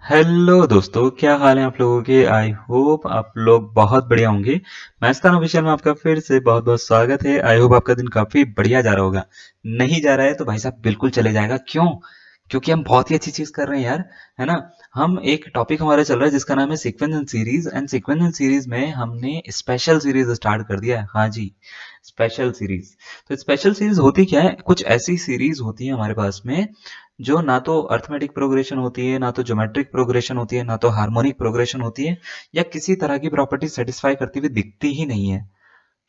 Hello दोस्तों, क्या हाल है आप लोगों के। आई होप आप लोग बहुत बढ़िया होंगे। मैस्तान ऑफिशियल में आपका फिर से बहुत बहुत स्वागत है। आई होप आपका दिन काफी बढ़िया जा रहा होगा। नहीं जा रहा है तो भाई साहब बिल्कुल चले जाएगा। क्यों? क्योंकि हम बहुत ही अच्छी चीज कर रहे हैं यार, है ना। हम एक टॉपिक हमारा चल रहा है जिसका नाम है sequence and series. And sequence and series में हमने स्पेशल सीरीज स्टार्ट कर दिया है। हाँ जी, स्पेशल सीरीज। तो स्पेशल सीरीज होती क्या है? कुछ ऐसी सीरीज होती है हमारे पास में जो ना तो अर्थमेटिक प्रोग्रेशन होती है, ना तो ज्योमेट्रिक प्रोग्रेशन होती है, ना तो हार्मोनिक प्रोग्रेशन होती है, या किसी तरह की प्रॉपर्टी सेटिस्फाई करती हुई दिखती ही नहीं है।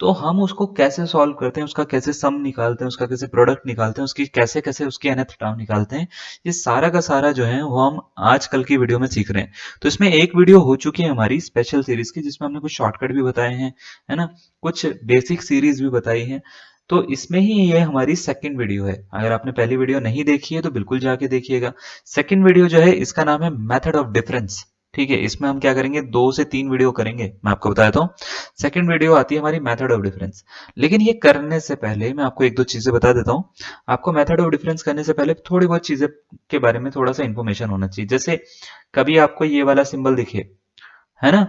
तो हम उसको कैसे सॉल्व करते हैं, उसका कैसे सम निकालते हैं, उसका कैसे प्रोडक्ट निकालते हैं, उसकी कैसे कैसे उसकी nth टर्म निकालते हैं, ये सारा का सारा जो है वो हम आजकल की वीडियो में सीख रहे हैं। तो इसमें एक वीडियो हो चुकी है हमारी स्पेशल सीरीज की, जिसमें हमने कुछ शॉर्टकट भी बताए हैं, है ना, कुछ बेसिक सीरीज भी बताई है। तो इसमें ही ये हमारी सेकंड वीडियो है। अगर आपने पहली वीडियो नहीं देखी है तो बिल्कुल जाके देखिएगा। सेकंड वीडियो जो है इसका नाम है मेथड ऑफ डिफरेंस। ठीक है, इसमें हम क्या करेंगे, 2 से 3 वीडियो करेंगे, मैं आपको बताता हूँ। सेकंड वीडियो आती है हमारी मेथड ऑफ डिफरेंस। लेकिन ये करने से पहले मैं आपको एक दो चीजें बता देता हूँ। आपको मेथड ऑफ डिफरेंस करने से पहले थोड़ी बहुत चीजें के बारे में थोड़ा सा इंफॉर्मेशन होना चाहिए। जैसे कभी आपको ये वाला सिंबल दिखे, है ना,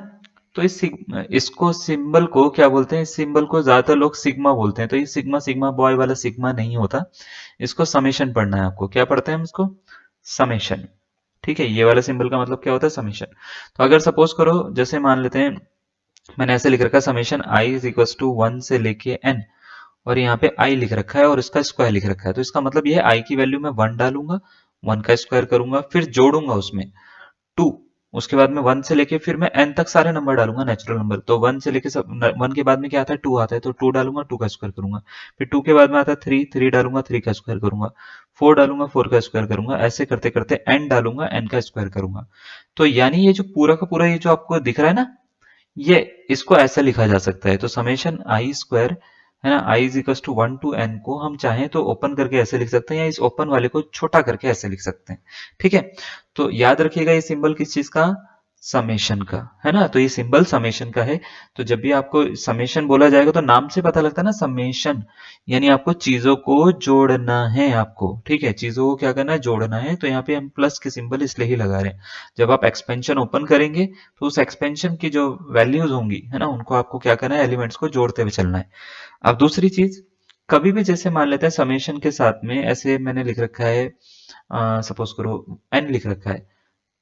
तो इसको सिंबल को क्या बोलते हैं? इस सिंबल को ज्यादातर लोग सिग्मा बोलते हैं। तो ये सिग्मा सिग्मा बॉय वाला सिग्मा नहीं होता। इसको समेशन पढ़ना है आपको। क्या पढ़ते हैं हम इसको? समेशन। ठीक है, ये वाला सिंबल का मतलब क्या होता है? समेशन। तो अगर सपोज करो, जैसे मान लेते हैं मैंने ऐसे लिख रखा है summation I is equal to 1 से लेके एन, और यहाँ पे आई लिख रखा है और इसका स्क्वायर लिख रखा है। तो इसका मतलब ये है आई की वैल्यू में 1 डालूंगा, 1 का स्क्वायर करूंगा, फिर जोड़ूंगा उसमें 2। उसके बाद में 1 से लेके फिर मैं n तक सारे नंबर डालूंगा, नेचुरल नंबर। तो 1 से लेके सब 1 के बाद में क्या आता है? 2 आता है, तो 2 डालूंगा, 2 का स्क्वायर करूंगा। फिर 2 के बाद में आता है 3, 3 डालूंगा, 3 का स्क्वायर करूंगा। 4 डालूंगा, 4 का स्क्वायर करूंगा। ऐसे करते करते n डालूंगा, n का स्क्वायर करूंगा। तो यानी ये जो पूरा का पूरा ये जो आपको दिख रहा है ना, ये इसको ऐसा लिखा जा सकता है। तो समेशन आई स्क्वायर, है ना, I is equal to 1 to N को हम चाहें तो ओपन करके ऐसे लिख सकते हैं, या इस ओपन वाले को छोटा करके ऐसे लिख सकते हैं। ठीक है, तो याद रखिएगा ये सिंबल किस चीज का? समेशन का, है ना। तो ये सिंबल समेशन का है। तो जब भी आपको समेशन बोला जाएगा तो नाम से पता लगता है ना, समेशन, यानी आपको चीजों को जोड़ना है आपको। ठीक है, चीजों को क्या करना है? जोड़ना है। तो यहाँ पे हम प्लस के सिंबल इसलिए ही लगा रहे हैं। जब आप एक्सपेंशन ओपन करेंगे तो उस एक्सपेंशन की जो वैल्यूज होंगी, है ना, उनको आपको क्या करना है? एलिमेंट्स को जोड़ते हुए चलना है। अब दूसरी चीज, कभी भी जैसे मान लेते हैं समेशन के साथ में ऐसे मैंने लिख रखा है, सपोज करो एन लिख रखा है,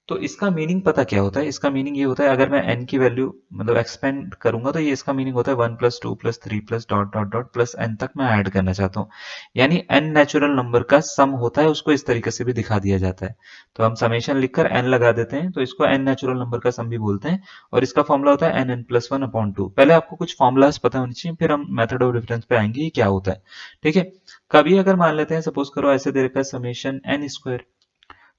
तो इसका मीनिंग पता क्या होता है? इसका मीनिंग ये होता है, अगर मैं n की वैल्यू मतलब एक्सपेंड करूंगा तो ये इसका मीनिंग होता है 1 + 2 + 3 plus dot dot dot plus n तक मैं ऐड करना चाहता हूँ। यानी n नेचुरल नंबर का सम होता है, उसको इस तरीके से भी दिखा दिया जाता है। तो हम समेशन लिखकर n लगा देते हैं, तो इसको n नेचुरल नंबर का सम भी बोलते हैं। और इसका फॉर्मूला होता है n+1/2। पहले आपको कुछ फॉर्मूलाज पता होनी चाहिए, फिर हम मेथड ऑफ डिफरेंस पे आएंगे ये क्या होता है। ठीक है, कभी अगर मान लेते हैं, सपोज करो ऐसे दे रखा है समेशन n स्क्वायर,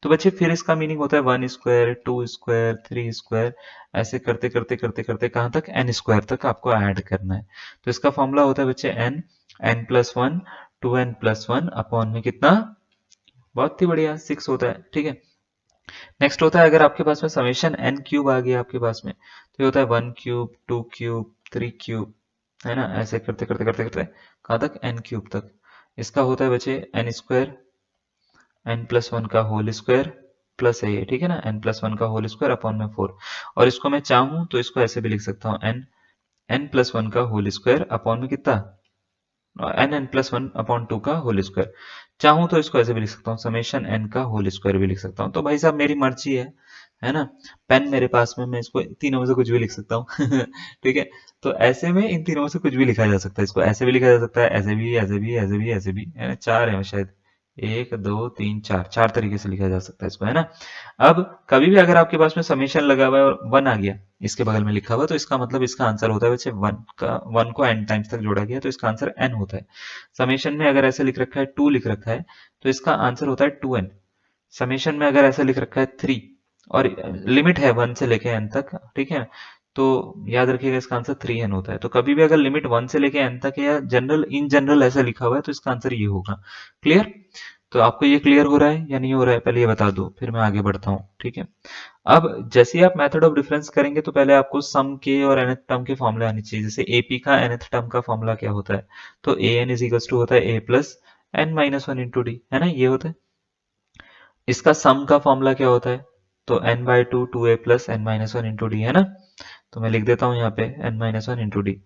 तो बच्चे फिर इसका मीनिंग होता है 1 स्क्वायर, 2 स्क्वायर, 3 स्क्वायर, ऐसे करते करते करते करते कहाँ तक? n स्क्वायर तक आपको ऐड करना है। तो इसका फॉर्मूला होता है बच्चे n, n+1, 2n+1 अपॉन में कितना? बहुत ही बढ़िया, 6 होता है। ठीक है, नेक्स्ट होता है अगर आपके पास में समेशन n क्यूब आ गया आपके पास में, तो ये होता है 1 क्यूब, 2 क्यूब, 3 क्यूब, है ना, ऐसे करते करते करते करते कहाँ तक? n क्यूब तक। इसका होता है बच्चे n स्क्वायर, n+1 का होल स्क्वायर प्लस है ये, ठीक है ना, n+1 का होल स्क्वायर अपॉन में 4। और इसको मैं चाहूं तो इसको ऐसे भी लिख सकता हूँ, n+1 का होल स्क्वायर अपॉन में कितना? n+1/2 का होल स्क्वायर। चाहूं तो इसको ऐसे भी लिख सकता हूँ, समेशन n का होल स्क्वायर भी लिख सकता हूँ। तो भाई साहब मेरी मर्जी है ना। पेन मेरे पास में, मैं इसको तीनों में से कुछ भी लिख सकता हूँ। ठीक है, तो ऐसे में इन तीनों में से कुछ भी लिखा जा सकता है। इसको ऐसे भी लिखा जा सकता है, ऐसे भी, ऐसे भी, ऐसे भी, ऐसे भी, है ना, चार है शायद, 1 2 3 4, चार तरीके से लिखा जा सकता है इसको, है ना। अब कभी भी अगर आपके पास में समेशन लगा हुआ है और 1 आ गया इसके बगल में लिखा हुआ, तो इसका मतलब इसका आंसर होता है बच्चे 1 को n टाइम्स तक जोड़ा गया, तो इसका आंसर n होता है। समेशन में अगर ऐसे लिख रखा है 2 लिख रखा है, तो इसका आंसर होता है 2n। समेशन में अगर ऐसा लिख रखा है 3, और लिमिट है 1 से लेके n तक, ठीक है, तो याद रखिएगा इसका आंसर 3n होता है। तो कभी भी अगर लिमिट 1 से लेके n तक है, या जनरल इन जनरल ऐसा लिखा हुआ है, तो इसका आंसर ये होगा। क्लियर? तो आपको ये क्लियर हो रहा है या नहीं हो रहा है, पहले ये बता दो, फिर मैं आगे बढ़ता हूँ। ठीक है, अब जैसे ही आप मेथड ऑफ डिफरेंस करेंगे तो पहले आपको सम के और nth टर्म के फॉर्मूले आने चाहिए। जैसे AP का nth टर्म का फॉर्मूला क्या होता है? तो an इज इक्वल टू होता है a+n-1 इंटू डी, है ना, ये होता है। इसका सम का फॉर्मूला क्या होता है? तो n/2 2a plus n minus one into D है ना। तो मैं लिख देता हूँ यहाँ पे n minus one into D.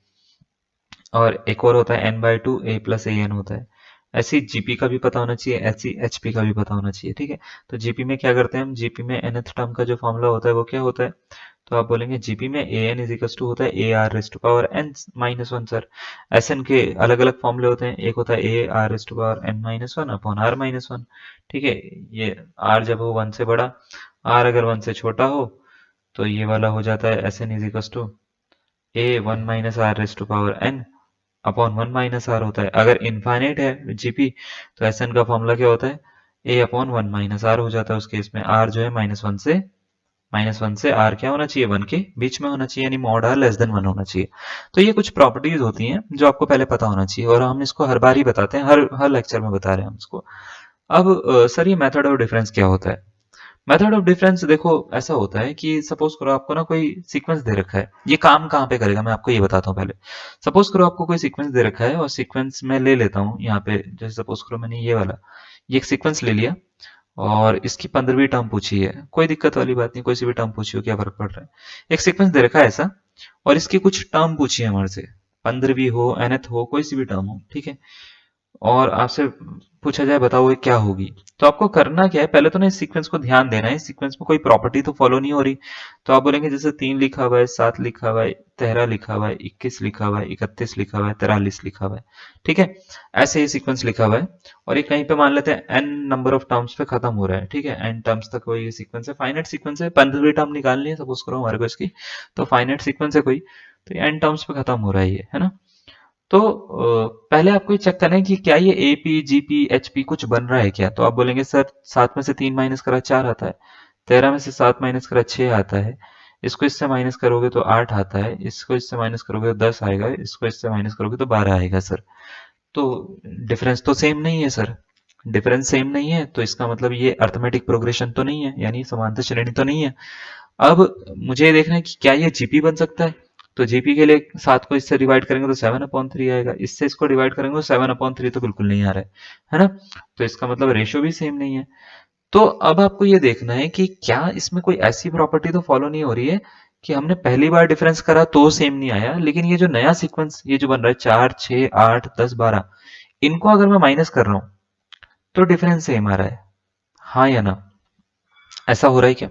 और एक और होता है n/2 a plus a n होता है। ऐसे ही जीपी का भी पता होना चाहिए, ऐसे ही एचपी का भी पता होना चाहिए, ठीक है। तो जीपी में क्या करते हैं हम, जीपी में nth टर्म का जो फॉर्मूला होता है वो क्या होता है, तो आप बोलेंगे जीपी में A N is equal to होता है A R raise to power N minus one sir. S N के अलग अलग फॉर्मूले होते हैं, एक होता है A R raise to power N minus one upon R minus one, ठीक है। ये आर जब हो वन से बड़ा, आर अगर वन से छोटा हो तो ये वाला हो जाता है S N is equal to A one minus R raise to power N upon one minus R होता है। अगर इनफाइनाइट है जीपी तो एस एन का फॉर्मूला क्या होता है, ए अपॉन वन माइनस आर हो जाता है। उस केस में आर जो है माइनस वन से आर क्या होना चाहिए, वन के बीच में होना चाहिए, यानी mod R less than one होना चाहिए। तो ये कुछ प्रॉपर्टीज होती हैं जो आपको पहले पता होना चाहिए, और हम इसको हर बार ही बताते हैं, हर हर लेक्चर में बता रहे हैं हम इसको। अब सर ये मेथड ऑफ डिफरेंस क्या होता है। मेथड ऑफ डिफरेंस देखो ऐसा होता है कि सपोज करो आपको ना कोई सीक्वेंस दे रखा है, ये काम कहाँ पे करेगा मैं आपको ये बताता हूँ पहले। सपोज करो आपको कोई सीक्वेंस दे रखा है, और सीक्वेंस में ले लेता हूँ यहाँ पे, जैसे सपोज करो मैंने ये वाला ये एक सीक्वेंस ले लिया, और इसकी 15वीं टर्म पूछी है, कोई दिक्कत वाली बात नहीं, कोई सी भी टर्म पूछी हो क्या फर्क पड़ रहा है। एक सीक्वेंस दे रखा है ऐसा, और इसकी कुछ टर्म पूछी है हमारे से, 15वीं हो nth हो कोई सी भी टर्म हो, ठीक है। और आपसे पूछा जाए बताओ ये क्या होगी, तो आपको करना क्या है, पहले तो ना इस सीक्वेंस को ध्यान देना है, इस सीक्वेंस में कोई प्रॉपर्टी तो फॉलो नहीं हो रही। तो आप बोलेंगे जैसे 3 लिखा हुआ है, 7 लिखा हुआ है, 13 लिखा हुआ है, 21 लिखा हुआ है, 31 लिखा हुआ है, 43 लिखा हुआ है, ठीक है। ऐसे ही सीक्वेंस लिखा हुआ है, और ये कहीं पे मान लेते हैं n नंबर ऑफ टर्म्स पे खत्म हो रहा है, ठीक है। n टर्म्स तक कोई सीक्वेंस है, फाइनाइट सीक्वेंस है, 15वीं टर्म निकालनी है सपोज करो हमारे को इसकी, तो फाइनाइट सीक्वेंस है कोई, तो ये n टर्म्स पे खत्म हो रहा है ये, है ना। तो पहले आपको ये चेक करना है कि क्या ये A P G P H P कुछ बन रहा है क्या। तो आप बोलेंगे सर 7 में से 3 माइनस करा 4 आता है, 13 में से 7 माइनस करा 6 आता है, इसको इससे माइनस करोगे तो 8 आता है, इसको इससे माइनस करोगे तो 10 आएगा, इसको इससे माइनस करोगे तो 12 आएगा सर। तो डिफरेंस तो सेम नहीं है सर, डिफरेंस सेम नहीं है तो इसका मतलब ये अर्थमेटिक प्रोग्रेशन तो नहीं है, यानी समांतर श्रेणी तो नहीं है। अब मुझे ये देखना है कि क्या ये जीपी बन सकता है। तो जीपी के लिए 7 को इससे डिवाइड करेंगे तो 7/3 आएगा, इससे इसको डिवाइड करेंगे तो 7/3 तो बिल्कुल नहीं आ रहा है ना। तो इसका मतलब रेशियो भी सेम नहीं है। तो अब आपको ये देखना है कि क्या इसमें कोई ऐसी प्रॉपर्टी तो फॉलो नहीं हो रही है कि हमने पहली बार डिफरेंस करा तो सेम नहीं आया, लेकिन ये जो नया सीक्वेंस ये जो बन रहा है 4 6 8 10 12, इनको अगर मैं माइनस कर रहा हूं तो डिफरेंस सेम आ रहा है, हाँ या ना। ऐसा हो रहा है क्या,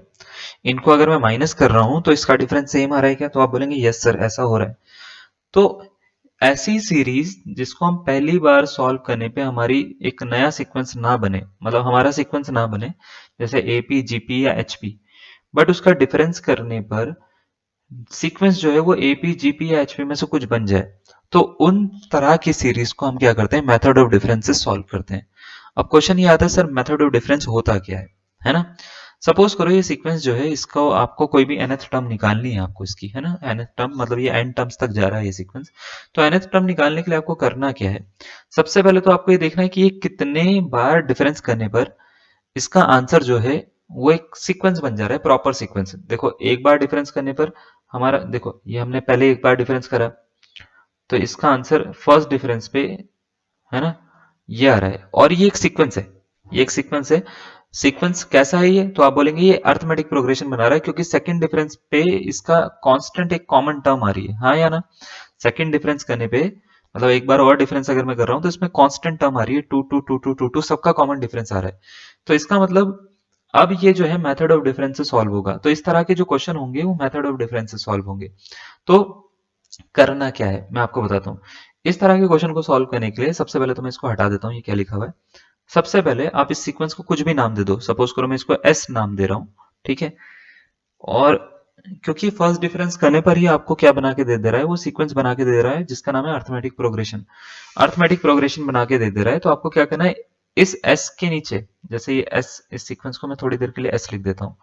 इनको अगर मैं माइनस कर रहा हूं तो इसका डिफरेंस सेम आ रहा है क्या, तो आप बोलेंगे यस सर ऐसा हो रहा है। तो ऐसी सीरीज जिसको हम पहली बार सॉल्व करने पे हमारी एक नया सीक्वेंस ना बने, मतलब हमारा सीक्वेंस ना बने, जैसे एपी जीपी या एचपी, बट उसका डिफरेंस करने पर सीक्वेंस जो है वो एपी जीपी या एचपी में से कुछ बन जाए, तो उन तरह की सीरीज को हम क्या करते हैं, मेथड ऑफ डिफरेंस से सॉल्व करते हैं। अब क्वेश्चन ये आता है सर मेथड ऑफ डिफरेंस होता क्या है ना। सपोज करो ये सीक्वेंस जो है इसको आपको कोई भी nth टर्म निकालनी है आपको इसकी, है ना। nth टर्म मतलब ये n टर्म्स तक जा रहा है ये सीक्वेंस। तो nth टर्म निकालने के लिए आपको करना क्या है, सबसे पहले तो आपको ये देखना है कि ये कितने बार डिफरेंस करने पर इसका आंसर जो है वो एक सीक्वेंस बन जा रहा है, प्रॉपर सीक्वेंस। देखो एक बार डिफरेंस करने पर हमारा, देखो ये हमने पहले एक बार डिफरेंस करा, तो इसका आंसर फर्स्ट डिफरेंस पे, है ना, ये आ रहा है, और ये एक सीक्वेंस है, ये एक सीक्वेंस है। सीक्वेंस कैसा है ये, तो आप बोलेंगे ये अर्थमेटिक प्रोग्रेशन बना रहा है, क्योंकि सेकंड डिफरेंस पे इसका कांस्टेंट एक कॉमन टर्म आ रही है, हाँ या ना। सेकंड डिफरेंस करने पे मतलब एक बार और डिफरेंस अगर मैं कर रहा हूं तो इसमें कांस्टेंट टर्म आ रही है, two two two two two two, सबका कॉमन डिफरेंस आ रहा है। तो इसका मतलब अब ये जो है मेथड ऑफ डिफरेंस से सॉल्व होगा। तो इस तरह के जो क्वेश्चन होंगे वो मेथड ऑफ डिफरेंस से सॉल्व होंगे। तो करना क्या है मैं आपको बताता हूँ। इस तरह के क्वेश्चन को सॉल्व करने के लिए सबसे पहले तो मैं इसको हटा देता हूँ, ये क्या लिखा हुआ है। सबसे पहले आप इस सीक्वेंस को कुछ भी नाम दे दो, सपोज करो मैं इसको एस नाम दे रहा हूँ, ठीक है। और क्योंकि फर्स्ट डिफरेंस करने पर ही आपको क्या बना के दे रहा है, वो सीक्वेंस बना के दे रहा है जिसका नाम है अर्थमेटिक प्रोग्रेशन। अर्थमेटिक प्रोग्रेशन बना के दे रहा है, तो आपको क्या करना है, इस एस के नीचे, जैसे ये एस, इस सीक्वेंस को मैं थोड़ी देर के लिए एस लिख देता हूँ,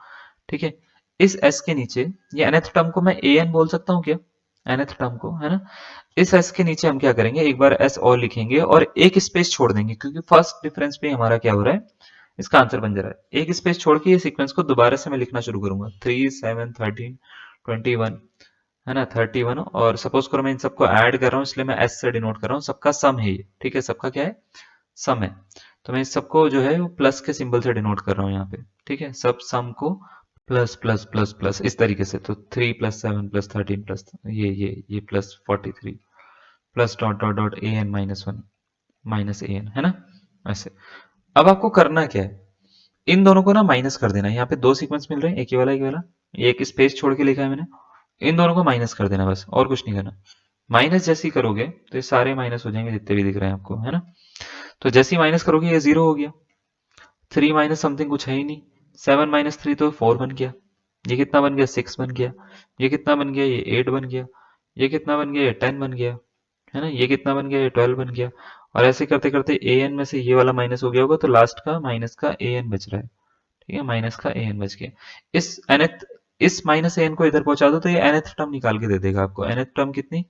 ठीक है। इस एस के नीचे ये nth टर्म को मैं ए एन बोल सकता हूँ क्या, nth टर्म को, है ना। इस एस के नीचे हम क्या करेंगे, एक बार एस और लिखेंगे और एक स्पेस छोड़ देंगे, क्योंकि फर्स्ट डिफरेंस पे हमारा क्या हो रहा है, इसका आंसर बन जा रहा है। एक स्पेस छोड़ के ये सीक्वेंस को दोबारा से मैं लिखना शुरू करूंगा, 3 7 13 21, है ना, 31। और सपोज करो मैं इन सबको ऐड कर रहा हूँ, इसलिए मैं एस से डिनोट कर रहा हूँ, सबका सम है ये, ठीक है, सबका क्या है, सम है। तो मैं इस सबको जो है वो प्लस के सिंबल से डिनोट कर रहा हूँ यहाँ पे, ठीक है, सब सम को प्लस प्लस प्लस प्लस इस तरीके से, तो 3 + 7 + 13 ये +43 plus dot dot dot an-1 minus an, है ना, ऐसे। अब आपको करना क्या है, इन दोनों को ना माइनस कर देना है। यहाँ पे दो सीक्वेंस मिल रहे हैं, एक ये वाला, एक ये वाला, एक स्पेस छोड़ के लिखा है मैंने। इन दोनों को माइनस कर देना बस, और कुछ नहीं करना। माइनस जैसे ही करोगे तो ये सारे माइनस हो जाएंगे जितने भी दिख रहे हैं आपको, है ना। तो जैसे ही माइनस करोगे ये 0 हो गया। 3 माइनस समथिंग कुछ है ही नहीं। 7 - 3 तो 4 बन गया। ये कितना बन गया, 6 बन गया। ये कितना बन गया, ये 8 बन गया। ये कितना बन गया, ये 10 बन गया, है ना। ये कितना बन गया, ये 12 बन गया। और ऐसे करते करते ए एन में से ये वाला माइनस हो गया होगा, तो लास्ट का माइनस का ए एन बच रहा है। ठीक है, माइनस का ए एन बच गया। इस nth, इस माइनस ए एन को इधर पहुंचा दो तो ये nth टर्म निकाल के दे देगा आपको। nth टर्म कितनी,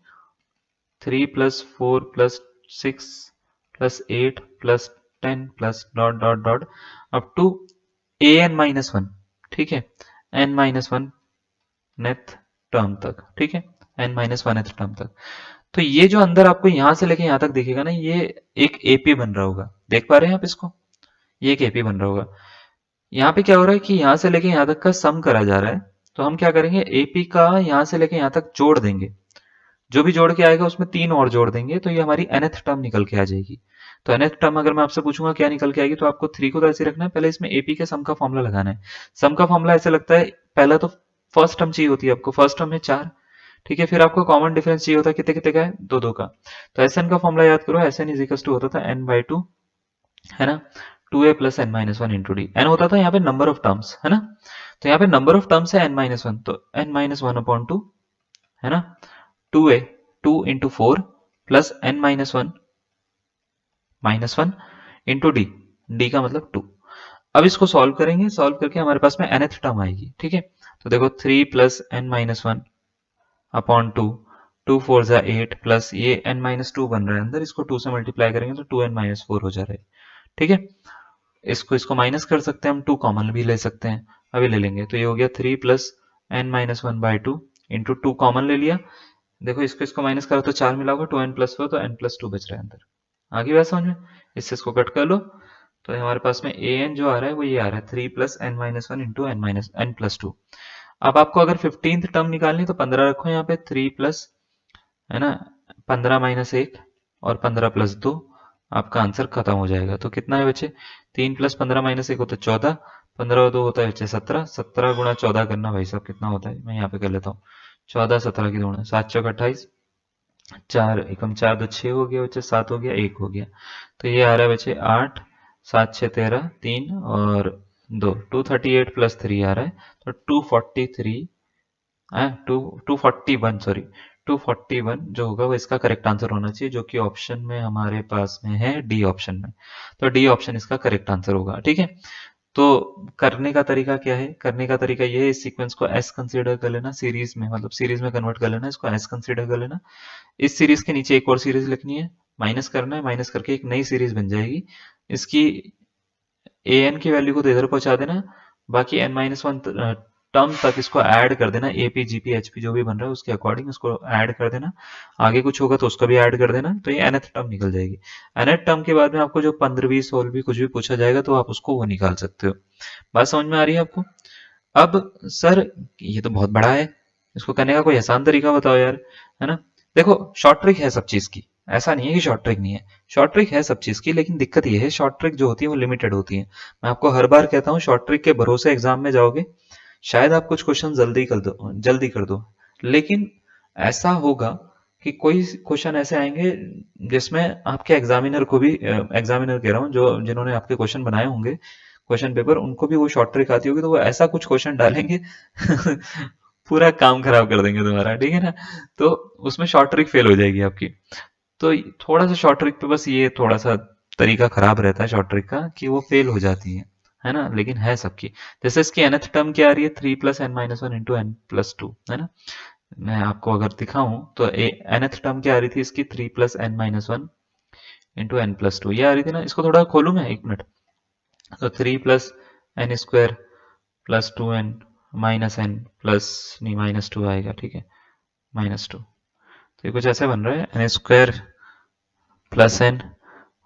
3 + 4 + 6 + 8 + 10 + dot dot dot up to an-1। ठीक है, n-1 नेथ टर्म तक। ठीक है, n-1th टर्म तक। तो ये जो अंदर आपको यहां से लेके यहां तक दिखेगा ना, ये एक एपी बन रहा होगा। देख पा रहे हैं आप इसको, ये एक एपी बन रहा होगा। यहाँ पे क्या हो रहा है कि यहाँ से लेके यहाँ तक का सम करा जा रहा है। तो हम क्या करेंगे, एपी का यहाँ से लेके यहाँ तक जोड़ देंगे। जो भी जोड़ के आएगा उसमें 3 और जोड़ देंगे, तो ये हमारी nth टर्म निकल के आ जाएगी। तो nth टर्म अगर मैं आपसे पूछूंगा क्या निकल के आएगी, तो आपको 3 को तो ऐसे रखना है, पहले इसमें एपी के सम का फॉर्मूला लगाना है। सम का फॉर्मूला ऐसे लगता है, पहला तो फर्स्ट टर्म चाहिए होती है आपको, फर्स्ट टर्म है 4। ठीक है, फिर आपको कॉमन डिफरेंस चाहिए होता है, कितने कितने का है, 2 2 का। तो एस एन का फॉर्मूला याद करो, S N is equal to होता था n/2, है ना, 2a + n-1 into D. N होता था यहाँ पे नंबर ऑफ टर्म्स, है ना। तो यहाँ पे नंबर ऑफ टर्म्स है n-1, तो n-1/2, है ना, 2a, 2 into 4 plus n-1 -1 into D, D का मतलब 2। अब इसको सॉल्व करेंगे, सॉल्व करके हमारे पास में nth टर्म आएगी। ठीक है, तो देखो 3 + n-1/2, 2 4 ज़ा 8 प्लस ये n-2 बन रहा है अंदर, इसको 2 से मल्टीप्लाई करेंगे तो 2n-4 हो जा रहा है। ठीक है, इसको इसको माइनस कर सकते हैं हम, 2 कॉमन भी ले सकते हैं, अभी ले लेंगे। तो ये हो गया 3 + n-1/2 इंटू 2 कॉमन ले लिया। देखो इसको इसको माइनस करो तो 4 मिला होगा, 2n+4, तो n+2 बच रहा है अंदर। आगे बात समझ में, इससे इसको कट कर लो, तो हमारे पास में ए एन जो आ रहा है वो ये आ रहा है 3 + n-1 इंटू n+2। अब आपको अगर 15th टर्म निकालनी तो 15 रखो यहाँ पे, 3 प्लस, है ना, 15 - 1 और 15 + 2, आपका आंसर खत्म हो जाएगा। तो कितना है बच्चे, 3 + 15 - 1 होता है 14, 15 और 2 होता है बच्चे 17, 17 गुणा 14 करना भाई साहब, कितना होता है, मैं यहाँ पे कर लेता हूँ। 14 17 की गुणा, 7 चौक 28, 4 एकम 4 2 6 हो गया बच्चे, 7 हो गया, 1 हो गया। तो ये आ रहा है बच्चे 8, 7 6 13, 3 और 2, 238 + 3 आ रहा है, तो 243, टू 241, सॉरी 241 जो होगा वो इसका करेक्ट आंसर होना चाहिए, जो कि ऑप्शन में हमारे पास में है, डी ऑप्शन में। तो डी ऑप्शन इसका करेक्ट आंसर होगा। ठीक है, तो करने का तरीका क्या है, करने का तरीका ये है, इस सीक्वेंस को एस कंसीडर कर लेना, सीरीज में, मतलब सीरीज में कन्वर्ट कर लेना, इसको एस कंसीडर कर लेना। इस सीरीज के नीचे एक और सीरीज लिखनी है, माइनस करना है, माइनस करके एक नई सीरीज बन जाएगी। इसकी ए एन की वैल्यू को तो इधर पहुंचा देना, बाकी n-1 टर्म तक इसको ऐड कर देना, एपी जीपी एचपी जो भी बन रहा है उसके अकॉर्डिंग उसको ऐड कर देना। आगे कुछ होगा तो उसका भी ऐड कर देना, तो ये nth टर्म निकल जाएगी। nth टर्म के बाद में आपको जो 15वीं 16वीं कुछ भी पूछा जाएगा तो आप उसको वो निकाल सकते हो। बात समझ में आ रही है आपको। अब सर ये तो बहुत बड़ा है, इसको करने का कोई आसान तरीका बताओ यार, है ना। देखो शॉर्ट ट्रिक है सब चीज की, ऐसा नहीं है कि शॉर्ट ट्रिक नहीं है, शॉर्ट ट्रिक है सब चीज की, लेकिन दिक्कत ये है शॉर्ट ट्रिक जो होती है वो लिमिटेड होती है। मैं आपको हर बार कहता हूँ शॉर्ट ट्रिक के भरोसे एग्जाम में जाओगे, शायद आप कुछ क्वेश्चन जल्दी कर दो, लेकिन ऐसा होगा कि कोई क्वेश्चन ऐसे आएंगे जिसमें आपके एग्जामिनर को भी, एग्जामिनर कह रहा हूँ, जो जिन्होंने आपके क्वेश्चन बनाए होंगे क्वेश्चन पेपर, उनको भी वो शॉर्ट ट्रिक आती होगी, तो वो ऐसा कुछ क्वेश्चन डालेंगे पूरा काम खराब कर देंगे तुम्हारा। ठीक है ना, तो उसमें शॉर्ट ट्रिक फेल हो जाएगी आपकी। तो थोड़ा सा शॉर्ट ट्रिक पे बस ये थोड़ा सा तरीका खराब रहता है शॉर्ट ट्रिक का, कि वो फेल हो जाती है ना, लेकिन है सबकी। जैसे इसकी nth टर्म क्या आ रही है, 3 + n-1 इंटू n+2, है ना। मैं आपको अगर दिखाऊं तो nth टर्म क्या आ रही थी इसकी, 3 + n-1 इंटू n+2, ये आ रही थी ना। इसको थोड़ा खोलूं मैं, एक मिनट। तो 3 + n² + 2n -n प्लस, नहीं -2 आएगा, ठीक है, -2। तो ये कुछ ऐसे बन रहा है, n² + n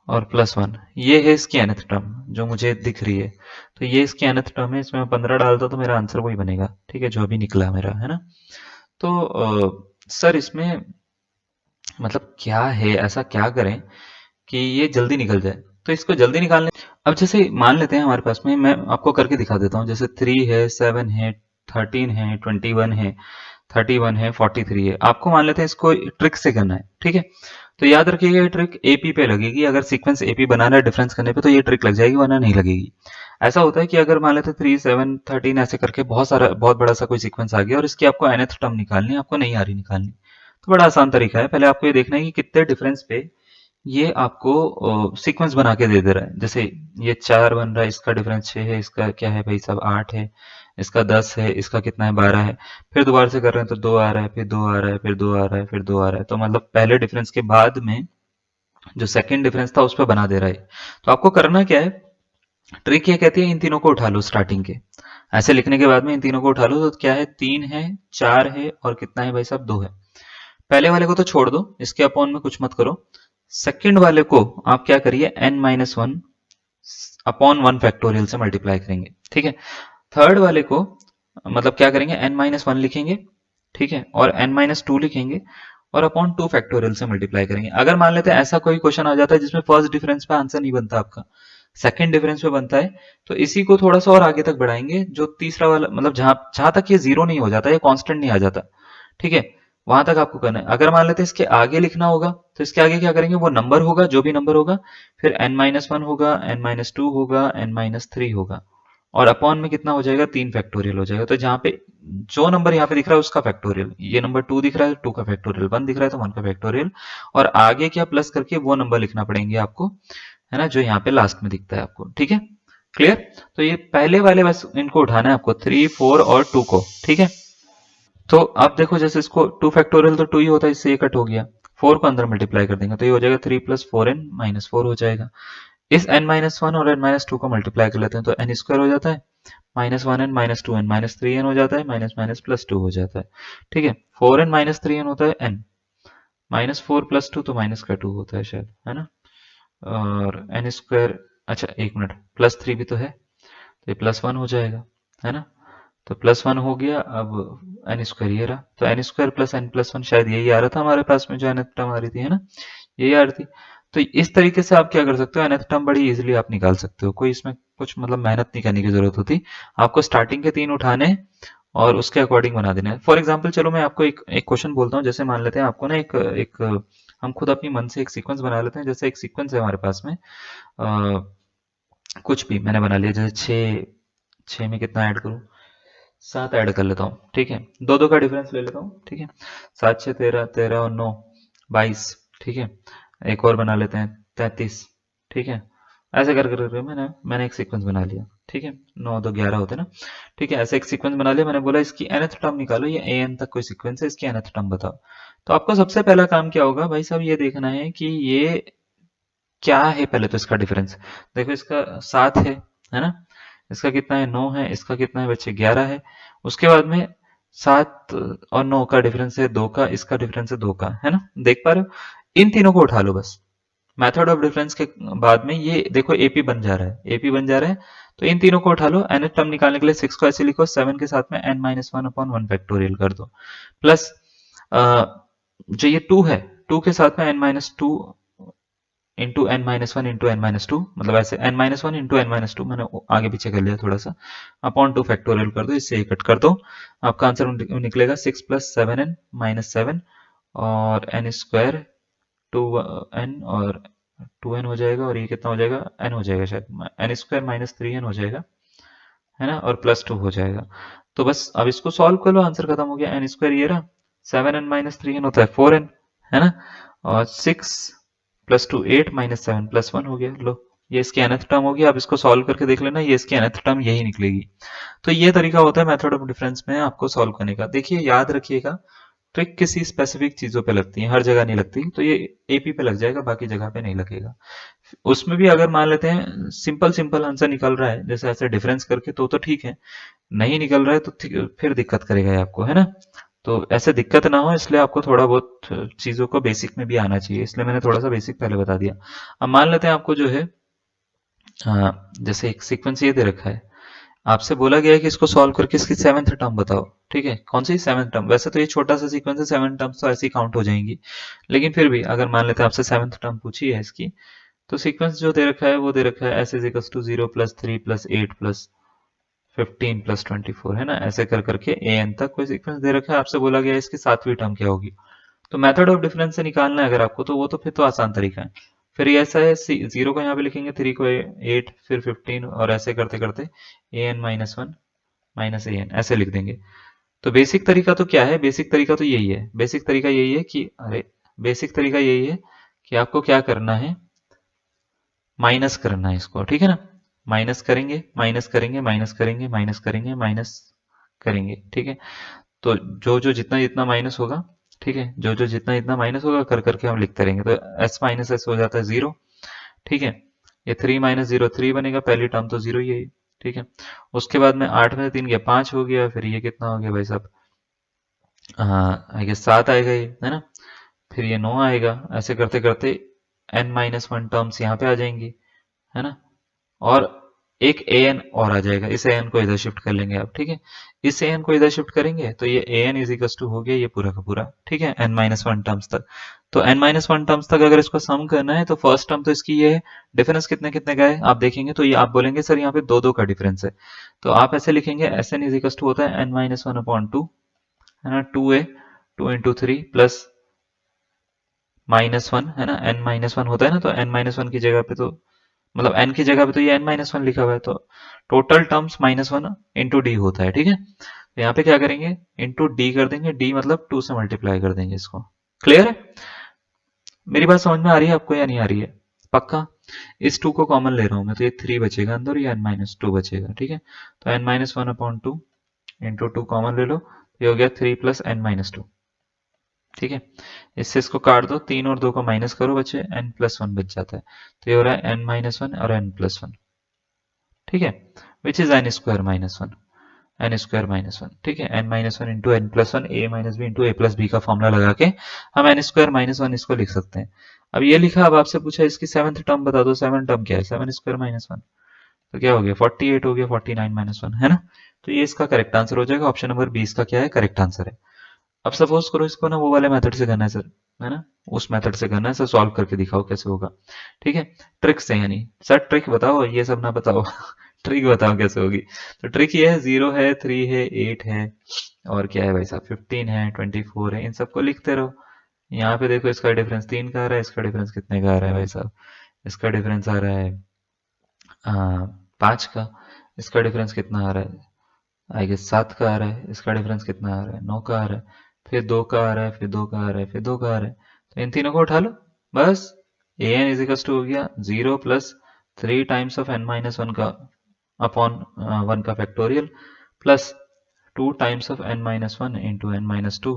और +1, ये है इसकी nth टर्म जो मुझे दिख रही है। तो ये इसकी nth टर्म है, इसमें मैं 15 डालता तो मेरा आंसर वही बनेगा। ठीक है, जो अभी निकला मेरा, है ना। तो सर इसमें मतलब क्या है, ऐसा क्या करें कि ये जल्दी निकल जाए। तो इसको जल्दी निकालने, अब जैसे मान लेते हैं हमारे पास में, मैं आपको करके दिखा देता हूँ। जैसे 3 है, 7 है, 13 है, 21 है, 31 है, 43 है। आपको मान लेते हैं इसको ट्रिक से करना है। ठीक है, तो याद रखिएगा ये ट्रिक एपी पे लगेगी। अगर सीक्वेंस एपी बनाना है डिफरेंस करने पे तो ये ट्रिक लग जाएगी, वरना नहीं लगेगी। ऐसा होता है कि अगर मान लेते हैं 3, 7, 13 ऐसे करके बहुत सारा, बहुत बड़ा सा कोई सीक्वेंस आ गया और इसकी आपको nth टर्म निकालनी है, आपको नहीं आ रही निकालनी, तो बड़ा आसान तरीका है। पहले आपको ये देखना है कि कितने डिफरेंस पे ये आपको सीक्वेंस बना के दे रहा है। जैसे ये 4 बन रहा है, इसका डिफरेंस 6 है, इसका क्या है भाई साहब 8 है, इसका 10 है, इसका कितना है 12 है। फिर दोबारा से कर रहे हैं तो 2 आ रहा है, फिर 2 आ रहा है, फिर 2 आ रहा है, फिर 2 आ रहा है। तो मतलब पहले डिफरेंस के बाद में जो सेकंड डिफरेंस था उस पर बना दे रहा है। तो आपको करना क्या है, ट्रिक ये कहती है इन तीनों को उठा लो स्टार्टिंग के। ऐसे लिखने के बाद में इन तीनों को उठा लो तो क्या है, 3 है, 4 है और कितना है भाई साहब 2 है। पहले वाले को तो छोड़ दो, इसके अपॉन में कुछ मत करो। सेकंड वाले को आप क्या करिए, n-1 अपॉन 1 फैक्टोरियल से मल्टीप्लाई करेंगे। ठीक है, थर्ड वाले को मतलब क्या करेंगे, n-1 लिखेंगे। ठीक है, और n-2 लिखेंगे और अपॉन 2 फैक्टोरियल से मल्टीप्लाई करेंगे। अगर मान लेते हैं ऐसा कोई क्वेश्चन आ जाता है जिसमें फर्स्ट डिफरेंस पे आंसर नहीं बनता आपका, सेकंड डिफरेंस पे बनता है, तो इसी को थोड़ा सा और आगे तक बढ़ाएंगे। जो तीसरा वाला मतलब जहां जहां तक ये जीरो नहीं हो जाता, ये कांस्टेंट नहीं आ जाता, ठीक है, वहां तक आपको करना है। अगर मान लेते हैं इसके आगे लिखना होगा तो इसके आगे क्या करेंगे, वो नंबर होगा जो भी नंबर होगा, फिर n-1 होगा, n-2 होगा, n-3 होगा, और अपॉन में कितना हो जाएगा, 3 फैक्टोरियल हो जाएगा। तो जहां पे जो नंबर यहाँ पे दिख रहा है उसका फैक्टोरियल, ये नंबर 2 दिख रहा है 2 का फैक्टोरियल, 1 दिख रहा है तो 1 का फैक्टोरियल, और आगे क्या प्लस करके वो नंबर लिखना पड़ेंगे आपको, है ना, जो यहाँ पे लास्ट में दिखता है आपको। ठीक है, क्लियर। तो ये पहले वाले बस इनको उठाना है आपको, 3, 4 और 2 को। ठीक है, तो आप देखो जैसे इसको 2 फैक्टोरियल तो 2 ही होता है, इससे ये कट हो गया। 4 को अंदर मल्टीप्लाई कर देंगे तो ये हो जाएगा 3 + 4n-4 हो जाएगा। इस n-1 और n-2 को मल्टीप्लाई कर लेते हैं तो n स्क्वायर हो जाता है, -1n, -2n, -3n हो जाता है, माइनस माइनस प्लस 2 हो जाता है। ठीक है, 4n-3n होता है n, -4 + 2 तो माइनस का 2 होता है शायद, है ना। और n स्क्वायर, अच्छा एक मिनट, +3 भी तो है तो ये +1 हो जाएगा, है ना। तो +1 हो गया। अब n स्क्वायर ये रहा, तो n स्क्वायर + n+1 शायद यही आ रहा था हमारे पास में, जो nth टर्म आ रही थी, है ना, यही आ रही थी। तो इस तरीके से आप क्या कर सकते हो, nth टर्म बड़ी इजीली आप निकाल सकते हो। कोई इसमें कुछ मतलब मेहनत नहीं करने की जरूरत होती। आपको स्टार्टिंग के 3 उठाने हैं और उसके अकॉर्डिंग बना देना है। फॉर एग्जाम्पल चलो मैं आपको एक एक क्वेश्चन बोलता हूँ। जैसे मान लेते हैं आपको ना एक एक हम खुद अपनी मन से एक सीक्वेंस बना लेते हैं। जैसे एक सीक्वेंस है हमारे पास में, कुछ भी मैंने बना लिया, जैसे 6 में कितना ऐड करूँ, 7 ऐड कर लेता हूँ। ठीक है, 2-2 का डिफरेंस ले लेता हूँ। ठीक है, 7, 6, 13, 13 और 9, 22। ठीक है, एक और बना लेते हैं, 33। ठीक है, ऐसे कर कर मैंने मैंने एक सीक्वेंस बना लिया। ठीक है, 9, 2, 11 होते हैं ना। ठीक है, ऐसे एक सीक्वेंस बना लिया। मैंने बोला इसकी nth टर्म निकालो, ये an तक कोई सीक्वेंस है, इसकी nth टर्म बताओ। तो आपको सबसे पहला काम क्या होगा भाई साहब, ये देखना है कि ये क्या है। पहले तो इसका डिफरेंस देखो, इसका 7 है ना, इसका कितना है 9 है, इसका कितना है बच्चे 11 है। उसके बाद में 7 और 9 का डिफरेंस है 2 का, इसका डिफरेंस है 2 का, है ना, देख पा रहे हो। इन तीनों को उठा लो बस। मेथड ऑफ डिफरेंस के बाद में ये देखो एपी बन जा रहा है, एपी बन जा रहा है। तो इन तीनों को उठा लो। एन टर्म निकालने के लिए 6 को ऐसे लिखो, 7 के साथ में n-1/1 फैक्टोरियल कर दो, प्लस जो ये 2 है, 2 के साथ में n-2 into n-1 into n-2, मतलब ऐसे n-1 इंटू n-2 मैंने आगे पीछे कर लिया थोड़ा सा, अपॉन 2 फैक्टोरियल कर दो, इससे कट कर दो। आपका आंसर निकलेगा 6 + 7n-7 और n स्क्वायर 2n और 2n हो जाएगा, और ये कितना हो जाएगा, n हो जाएगा शायद, n स्क्वायर -3n हो जाएगा, है ना, और +2 हो जाएगा। तो बस अब इसको सॉल्व कर लो, आंसर खत्म हो गया। n स्क्वायर ये रहा, 7n-3n होता है 4n, है ना, और 6 + 2 8 -7 +1 हो गया। लो, ये इसकी nth टर्म होगी। आप इसको सॉल्व करके देख लेना, ये इसकी nth टर्म यही निकलेगी। तो ये तरीका होता है मेथड ऑफ डिफरेंस में आपको सॉल्व करने का। देखिए याद रखिएगा, ट्रिक किसी स्पेसिफिक चीजों पे लगती है, हर जगह नहीं लगती। तो ये एपी पे लग जाएगा, बाकी जगह पे नहीं लगेगा। उसमें भी अगर मान लेते हैं सिंपल सिंपल आंसर निकल रहा है, जैसे ऐसे डिफरेंस करके, तो ठीक है। नहीं निकल रहा है तो फिर दिक्कत करेगा ये आपको, है ना। तो ऐसे दिक्कत ना हो इसलिए आपको थोड़ा बहुत चीज़ों को बेसिक में भी आना चाहिए, इसलिए मैंने थोड़ा सा बेसिक पहले बता दिया। अब मान लेते हैं आपको जो है जैसे एक सीक्वेंस ये दे रखा है, आपसे बोला गया है कि इसको सॉल्व करके इसकी सेवेंथ टर्म बताओ। ठीक है, कौन सी सेवेंथ टर्म? वैसे तो ये छोटा सा सीक्वेंस है, सेवन टर्म्स तो ऐसे ही काउंट हो जाएंगी, लेकिन फिर भी अगर मान लेते हैं आपसे सेवेंथ टर्म पूछी है इसकी, तो सीक्वेंस जो दे रखा है वो दे रखा है एस इज इक्वल्स टू 0 + 3 + 8 + 15 + 24, है ना, ऐसे कर करके ए एन तक कोई सीक्वेंस दे रखा है। आपसे बोला गया है इसकी सातवीं टर्म क्या होगी। तो मेथड ऑफ डिफरेंस से निकालना है अगर आपको, तो वो तो फिर तो आसान तरीका है। फिर ये ऐसा है, 0 को यहाँ पे लिखेंगे, 3 को 8, फिर 15, और ऐसे करते करते ए एन -1 - ए एन ऐसे लिख देंगे। तो बेसिक तरीका तो क्या है, बेसिक तरीका तो यही है, बेसिक तरीका यही है कि अरे बेसिक तरीका यही है कि आपको क्या करना है, माइनस करना है इसको। ठीक है ना, माइनस करेंगे, माइनस करेंगे, माइनस करेंगे, माइनस करेंगे, माइनस करेंगे। ठीक है, तो जो जो जितना जितना माइनस होगा, ठीक है, जो जो जितना जितना माइनस होगा कर करके हम लिखते रहेंगे। तो s माइनस एस हो जाता है 0। ठीक है, ये 3 - 0 3 बनेगा, पहली टर्म तो 0 ही है। ठीक है, उसके बाद में 8 में से 3 गया 5 हो गया, फिर ये कितना हो गया भाई साहब, आई गेस 7 आएगा ये, है ना, फिर ये 9 आएगा, ऐसे करते करते n-1 टर्म्स यहाँ पे आ जाएंगी, है ना, और एक ए एन और आ जाएगा, इस ए एन को इधर शिफ्ट कर लेंगे आप। ठीक है, इस ए एन को इधर शिफ्ट करेंगे तो ये ए एन इज इक्वल टू हो गया ये पूरा का पूरा। ठीक है, n-1 टर्म्स तक। तो n-1 टर्म्स तक अगर इसको सम करना है तो फर्स्ट टर्म तो इसकी ये है, डिफरेंस कितने कितने का है आप देखेंगे, तो ये आप बोलेंगे सर यहाँ पे दो दो का डिफरेंस है। तो आप ऐसे लिखेंगे S N is equal to होता है n-1/2, है ना, 2a 2 × 3 प्लस -1, है ना, n-1 होता है ना, तो n-1 की जगह पे तो मतलब n की जगह पे तो ये n-1 लिखा हुआ है, तो टोटल टर्म्स -1 इंटू डी होता है। ठीक है, तो यहाँ पे क्या करेंगे, इंटू डी कर देंगे, डी मतलब 2 से मल्टीप्लाई कर देंगे इसको। क्लियर है, मेरी बात समझ में आ रही है आपको या नहीं आ रही है? पक्का? इस 2 को कॉमन ले रहा हूं मैं, तो ये 3 बचेगा अंदर, ये n-2 बचेगा। ठीक है, तो n-1/2 इंटू 2 कॉमन ले लो, ये हो गया 3 + n-2। ठीक है, इससे इसको काट दो, 3 और 2 को माइनस करो, बचे n+1 बच जाता है। तो ये हो रहा है n-1 और n+1। ठीक है, विच इज n² - 1 n²-1। ठीक है, n-1 into n+1 a - b into a+b का फॉर्मूला लगा के हम n² - 1 इसको लिख सकते हैं। अब ये लिखा, अब आपसे पूछा इसकी सेवंथ टर्म बता दो, सेवन टर्म क्या है, 7² - 1, तो क्या हो गया 48 हो गया, 49 - 1, है ना। तो ये इसका करेक्ट आंसर हो जाएगा, ऑप्शन नंबर 20 का क्या है, करेक्ट आंसर है। अब सपोज करो इसको ना वो वाले मेथड से करना है सर, है ना, उस मेथड से करना है सर, सॉल्व करके दिखाओ कैसे होगा। ठीक है, ट्रिक से, यानी सर ट्रिक बताओ, ये सब ना बताओ ट्रिक बताओ कैसे होगी। तो ट्रिक ये है, 0 है, 3 है, 8 है, और क्या है भाई साहब, 15 है, 24 है, इन सबको लिखते रहो। यहाँ पे देखो इसका डिफरेंस 3 का आ रहा है, इसका डिफरेंस कितने का आ रहा है भाई साहब, इसका डिफरेंस आ रहा है 5 का, इसका डिफरेंस कितना आ रहा है, आई गेस 7 का आ रहा है, इसका डिफरेंस कितना आ रहा है, 9 का आ रहा है, फिर 2 का आ रहा है, फिर 2 का आ रहा है, फिर 2 का आ रहा है। तो इन तीनों को उठा लो, बस ए एन इज इक्वल टू हो गया 0 + 3 टाइम्स ऑफ n-1 का अपॉन 1 का factorial, plus 2 times of n-1 into n-2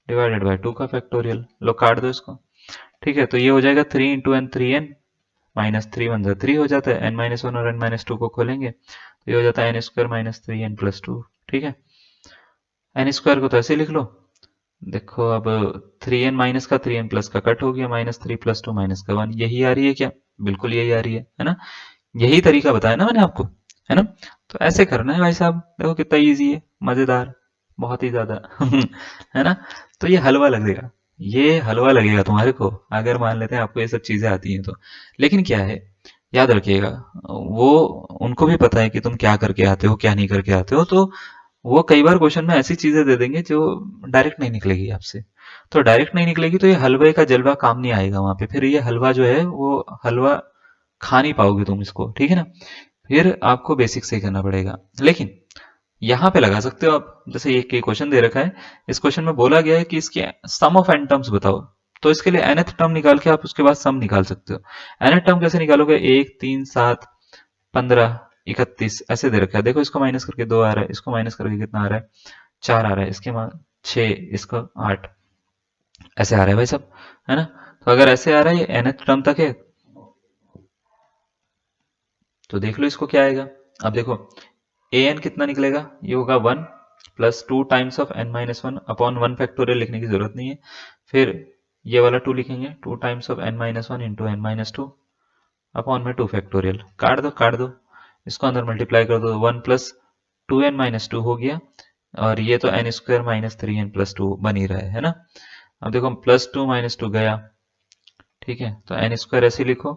divided by 2 का फैक्टोरियल। लो काट दो इसको। ठीक है, तो ये हो जाएगा 3 इंटू एन 3n, -3 हो जाता है, n-1 और n-2 को खोलेंगे तो ये हो जाता है n² - 3n+2। ठीक है, n² को तो ऐसे लिख लो, देखो अब 3n माइनस का 3n प्लस का कट हो गया, -3 + 2 -1, यही आ रही है क्या? बिल्कुल यही आ रही है ना, यही तरीका बताया ना मैंने आपको, है ना। तो ऐसे करना है भाई साहब, देखो कितना इजी है, मजेदार, बहुत ही ज्यादा है ना। तो ये हलवा लगेगा, ये हलवा लगेगा तुम्हारे को, अगर मान लेते हैं आपको ये सब चीजें आती हैं तो। लेकिन क्या है, याद रखिएगा, वो उनको भी पता है कि तुम क्या करके आते हो क्या नहीं करके आते हो, तो वो कई बार क्वेश्चन में ऐसी चीजें दे देंगे जो डायरेक्ट नहीं निकलेगी आपसे। तो डायरेक्ट नहीं निकलेगी तो ये हलवे का जलवा काम नहीं आएगा वहां पे, फिर ये हलवा जो है वो हलवा खा नहीं पाओगे तुम इसको। ठीक है ना, फिर आपको बेसिक से ही करना पड़ेगा। लेकिन यहाँ पे लगा सकते हो आप, जैसे ये क्वेश्चन दे रखा है, इस क्वेश्चन में बोला गया है कि इसके सम ऑफ एन टर्म्स बताओ, तो इसके लिए nth टर्म निकाल के आप उसके बाद सम निकाल सकते हो। nth टर्म कैसे निकालोगे, 1 3 7 15 31 ऐसे दे रखा है, देखो इसको माइनस करके 2 आ रहा है, इसको माइनस करके कितना आ रहा है 4 आ रहा है, इसके बाद 6, इसका 8, ऐसे आ रहा है भाई सब, है ना। तो अगर ऐसे आ रहा है ये nth टर्म तक है, तो देख लो इसको क्या आएगा। अब देखो ए एन कितना निकलेगा, ये होगा 1 plus 2 times of n minus one upon 1 factorial लिखने की जरूरत नहीं है। फिर ये वाला 2 लिखेंगे, 2 times of n minus one into n minus two upon में 2 फैक्टोरियल। काट दो, इसको अंदर मल्टीप्लाई कर दो, 1 प्लस 2n माइनस टू हो गया, और ये तो n square minus 3n plus two बन ही रहा है ना। अब देखो प्लस 2 माइनस 2 गया, ठीक है, तो n स्क्वायर ऐसे लिखो,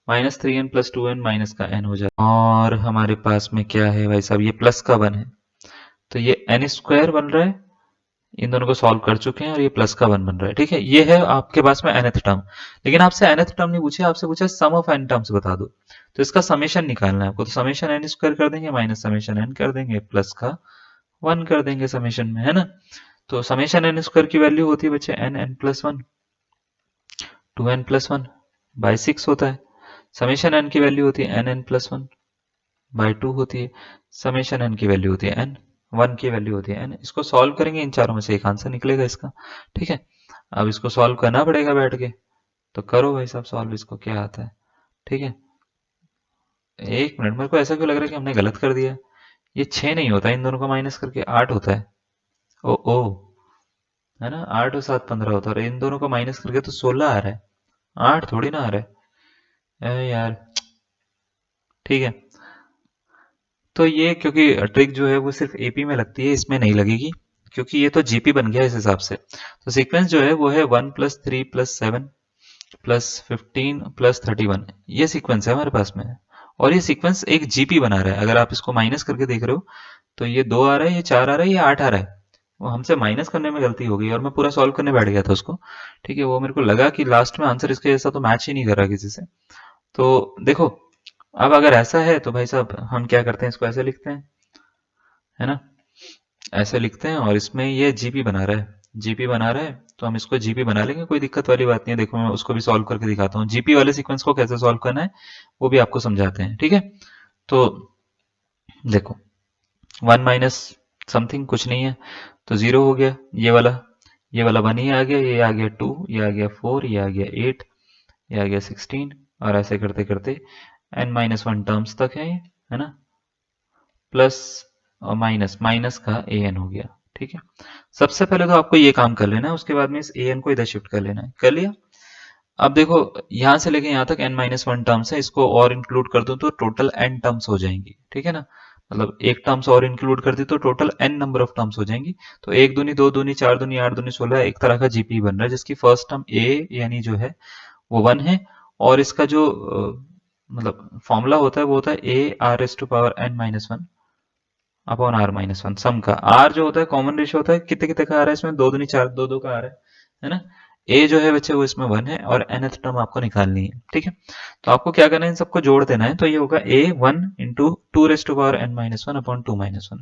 minus 3n plus 2n minus का n हो जाता है, और हमारे पास में क्या है भाई साहब, ये प्लस का 1 है, तो ये n स्क्वायर बन रहा है, इन दोनों को सॉल्व कर चुके हैं, और ये प्लस का 1 बन रहा है, ठीक है। ये है आपके पास में nth टर्म, लेकिन आपसे nth टर्म नहीं पूछे, आपसे पूछा सम ऑफ n टर्म्स बता दो, तो इसका समेशन निकालना है आपको, तो समेशन n स्क्वायर कर देंगे माइनस समेशन n कर देंगे प्लस का 1 कर देंगे समेशन में, है ना। तो समेशन n स्क्वायर की वैल्यू होती है बच्चे n plus one, 2n plus one by 6 होता है। समेशन n की वैल्यू होती है n प्लस वन बाई 2 होती है। समेशन n की वैल्यू होती है n, 1 की वैल्यू होती है n। इसको सॉल्व करेंगे, इन चारों में से एक आंसर निकलेगा इसका, ठीक है। अब इसको सॉल्व करना पड़ेगा बैठ के, तो करो भाई साहब सॉल्व इसको, क्या आता है, ठीक है। एक मिनट, मेरे को ऐसा क्यों लग रहा है कि हमने गलत कर दिया। ये 6 नहीं होता, इन दोनों को माइनस करके 8 होता है। ओ है ना, 8 और 7 15 होता है, और इन दोनों को माइनस करके तो 16 आ रहा है, 8 थोड़ी ना आ रहा है यार, ठीक है। तो ये क्योंकि ट्रिक जो है वो सिर्फ एपी में लगती है, इसमें नहीं लगेगी, क्योंकि ये तो जीपी बन गया इस हिसाब से। तो सीक्वेंस जो है वो है 1 प्लस 3 प्लस 7 प्लस 15 प्लस 31, ये सीक्वेंस है हमारे पास में, और ये सीक्वेंस एक जीपी बना रहा है। अगर आप इसको माइनस करके देख रहे हो तो ये 2 आ रहा है, ये 4 आ रहा है, ये 8 आ रहा है। वो हमसे माइनस करने में गलती हो गई, और मैं पूरा सॉल्व करने बैठ गया था उसको, ठीक है। वो मेरे को लगा कि लास्ट में आंसर इसके जैसा तो मैच ही नहीं कर रहा किसी से। तो देखो, अब अगर ऐसा है तो भाई साहब हम क्या करते हैं, इसको ऐसे लिखते हैं, है ना, ऐसे लिखते हैं, और इसमें ये जीपी बना रहा है, जीपी बना रहा है, तो हम इसको जीपी बना लेंगे, कोई दिक्कत वाली बात नहीं है। देखो मैं उसको भी सॉल्व करके दिखाता हूँ, जीपी वाले सीक्वेंस को कैसे सॉल्व करना है वो भी आपको समझाते हैं, ठीक है। तो देखो 1 माइनस समथिंग कुछ नहीं है, तो 0 हो गया, ये वाला 1 ही आ गया, ये आ गया 2, ये आ गया 4, ये आ गया 8, ये आ गया 16, और ऐसे करते करते n माइनस वन टर्म्स तक है ना, प्लस और माइनस, माइनस का an हो गया, ठीक है। सबसे पहले तो आपको ये काम कर लेना है, उसके बाद में इस an को इधर शिफ्ट कर लेना है, कर लिया। अब देखो यहां से लेके यहां तक n माइनस वन टर्म्स है, इसको और इंक्लूड कर दूं तो टोटल n टर्म्स हो जाएंगी, ठीक है ना। मतलब एक टर्म्स और इंक्लूड कर दी तो total n number of terms हो जाएंगी। तो 1 दूनी 2 दूनी 4 दूनी 8 दूनी 16, एक तरह का जीपी बन रहा है, जिसकी फर्स्ट टर्म a यानी जो है वो 1 है, और इसका जो मतलब फॉर्मूला होता है वो होता है a r S to power n minus one upon r minus one. Sum का r जो होता है कॉमन रेशियो होता है, कितने कितने का आ रहा है इसमें, 2 दूनी 4, 2 2 का आ रहा है ना। a जो है बच्चे वो इसमें 1 है, और nth टर्म आपको निकालनी है, ठीक है। तो आपको क्या करना है, इन सबको जोड़ देना है, तो ये होगा a 1 into 2 raise to power n minus one upon 2 minus one.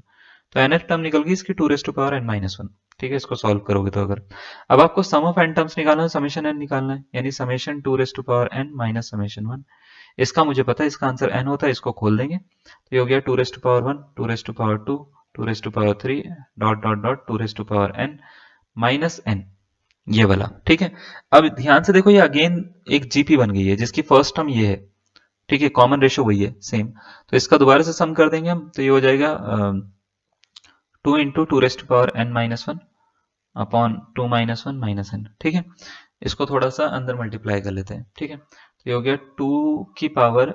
तो nth टर्म निकल गई इसकी 2 raise to power n minus one, ठीक है। इसको सॉल्व करोगे तो अगर, अब आपको सम ऑफ n टर्म्स निकालना है, समेशन n निकालना है, यानी summation 2 raise to power n minus summation 1। इसका मुझे पता है, इसका आंसर n होता है, इसको खोल देंगे, तो ये हो गया 2 raise to power 1, 2 raise to power 2, 2 raise to power 3, dot dot dot 2 raise to power n minus n, ये वाला, ठीक है। अब ध्यान से देखो, ये अगेन एक जीपी बन गई है, जिसकी फर्स्ट टर्म ये है, ठीक है, कॉमन रेशियो वही है सेम। तो इसका दोबारा से सम कर देंगे हम, तो ये हो जाएगा 2 into 2 raise to power n minus one upon 2 minus one minus n, ठीक है। इसको थोड़ा सा अंदर मल्टीप्लाई कर लेते हैं, ठीक है। तो ये हो गया 2 की पावर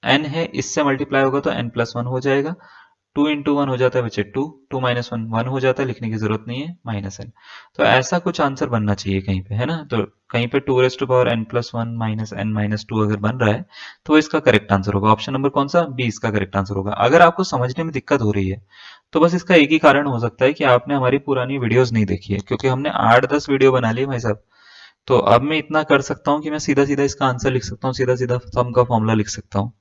n है, इससे मल्टीप्लाई होगा तो n प्लस वन हो जाएगा, 2 इंटू वन हो जाता है बच्चे 2, 2 माइनस वन 1 हो जाता है, लिखने की जरूरत नहीं है, माइनस n। तो ऐसा कुछ आंसर बनना चाहिए कहीं पे, है ना। तो कहीं पे 2 raise to power n plus one minus n minus two अगर बन रहा है तो इसका करेक्ट आंसर होगा ऑप्शन नंबर कौन सा, बी इसका करेक्ट आंसर होगा। अगर आपको समझने में दिक्कत हो रही है तो बस इसका एक ही कारण हो सकता है कि आपने हमारी पुरानी वीडियोस नहीं देखी है, क्योंकि हमने 8-10 वीडियो बना ली भाई साहब। तो अब मैं इतना कर सकता हूँ कि मैं सीधा सीधा इसका आंसर लिख सकता हूँ, सीधा सीधा सम का फॉर्मूला लिख सकता हूँ।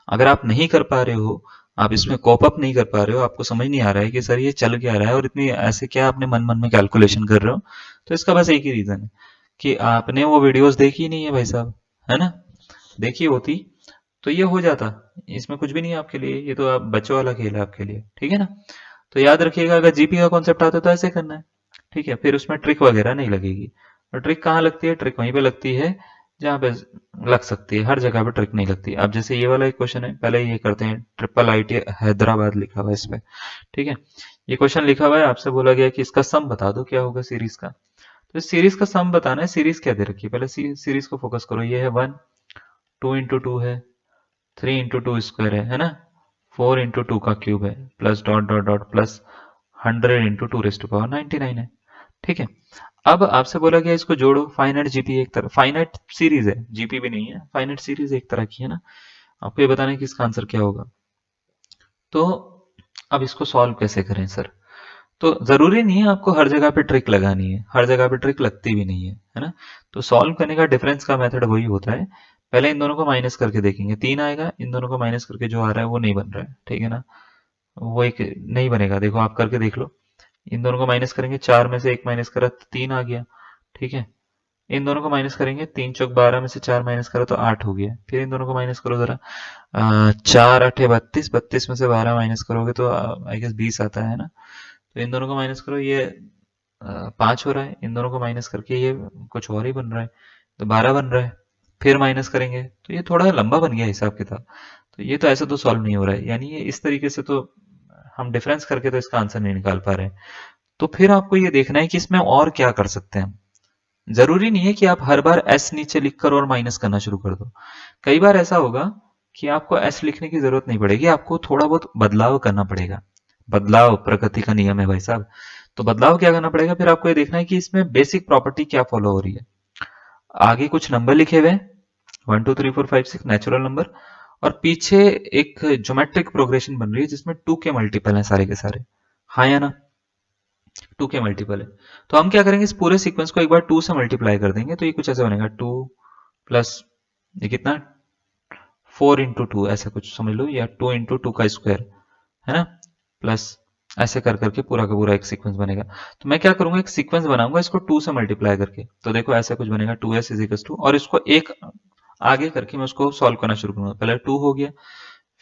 अगर आप नहीं कर पा रहे हो, आप इसमें कोप अप नहीं कर पा रहे हो, आपको समझ नहीं आ रहा है कि सर ये चल क्या रहा है और इतनी ऐसे क्या आपने मन मन में कैलकुलेशन कर रहे हो, तो इसका बस एक ही रीजन है कि आपने वो वीडियोस देखी ही नहीं है भाई साहब, है ना। देखी होती तो ये हो जाता, इसमें कुछ भी नहीं है आपके लिए, ये तो आप बच्चों वाला खेल है आपके लिए, ठीक है ना। तो याद रखिएगा, अगर जीपी का कॉन्सेप्ट आता है तो ऐसे करना है, ठीक है। फिर उसमें ट्रिक वगैरह नहीं लगेगी, और ट्रिक कहाँ लगती है, ट्रिक वहीं पे लगती है जहाँ पे लग सकती है, हर जगह पे ट्रिक नहीं लगती। अब जैसे ये वाला एक क्वेश्चन है, पहले ये करते हैं, ट्रिपल आईटी हैदराबाद लिखा हुआ है इस पे, ठीक है। ये क्वेश्चन लिखा हुआ है, आपसे बोला गया कि इसका सम बता दो क्या होगा सीरीज का। तो सीरीज का सम बताना है। सीरीज क्या दे रखी है, पहले सीरीज को फोकस करो। ये है 1, 2 × 2 है, 3 × 2 स्क्वायर है ना, 4 × 2 का क्यूब है, plus dot dot dot plus 100 × 2⁻99 है। ठीक है, अब आपसे बोला गया इसको जोड़ो। फाइनाइट जीपी एक तरह, फाइनाइट सीरीज है, जीपी भी नहीं है, फाइनाइट सीरीज एक तरह की है ना। आपको ये बताना है कि इसका आंसर क्या होगा। तो अब इसको सॉल्व कैसे करें सर। तो जरूरी नहीं है आपको हर जगह पे ट्रिक लगानी है, हर जगह पे ट्रिक लगती भी नहीं है ना। तो सॉल्व करने का डिफरेंस का मेथड वही होता है। पहले इन दोनों को माइनस करके देखेंगे, 3 आएगा, इन दोनों को माइनस करके जो आ रहा है वो नहीं बन रहा है, ठीक है ना। वो एक नहीं बनेगा, देखो आप करके देख लो। इन दोनों को माइनस करेंगे, 4 में से 1 माइनस करा तो 3 आ गया, ठीक है। इन दोनों को माइनस करेंगे, 3 चौक 12 में से 4 माइनस करा तो 8 हो गया। फिर इन दोनों को माइनस करो जरा, 4 8 32, 32 में से 12 माइनस करोगे तो आई गेस 20 आता है ना। तो इन दोनों को माइनस करो, ये 5 हो रहा है, इन दोनों को माइनस करके ये कुछ और ही बन रहा है, तो 12 बन रहा है। फिर माइनस करेंगे तो ये थोड़ा लंबा बन गया हिसाब किताब। तो ये तो ऐसे तो सॉल्व नहीं हो रहा है, यानी ये इस तरीके से तो हम डिफरेंस करके तो इसका आंसर नहीं निकाल पा रहे हैं। तो फिर आपको ये देखना है कि इसमें और क्या कर सकते हैं हम। जरूरी नहीं है कि आप हर बार एस नीचे लिखकर और माइनस करना शुरू कर दो। कई बार ऐसा होगा कि आपको एस लिखने की जरूरत नहीं पड़ेगी, आपको थोड़ा बहुत बदलाव करना पड़ेगा। बदलाव प्रकृति का नियम है भाई साहब। तो बदलाव क्या करना पड़ेगा, फिर आपको ये देखना है कि इसमें बेसिक प्रॉपर्टी क्या फॉलो हो रही है। आगे कुछ नंबर लिखे हुए हैं, 1 2 3 4 5 6 नेचुरल नंबर, और पीछे एक ज्योमेट्रिक प्रोग्रेशन बन रही है जिसमें 2 के मल्टीपल हैं सारे के सारे। हाँ या ना, 2 के मल्टीपल है। तो हम क्या करेंगे, इस पूरे सीक्वेंस को एक बार 2 से मल्टीप्लाई कर देंगे, तो ये कुछ ऐसे बनेगा, 2 प्लस ये कितना, 4 × 2 ऐसा कुछ समझ लो, या 2 × 2 का स्क्वायर है ना, प्लस ऐसे कर करके पूरा का पूरा एक सीक्वेंस बनेगा। तो मैं क्या करूंगा, एक सीक्वेंस बनाऊंगा इसको 2 से मल्टीप्लाई करके। तो देखो ऐसा कुछ बनेगा, 2s = 2, और इसको एक आगे करके मैं उसको सॉल्व करना शुरू करूंगा। पहले 2 हो गया,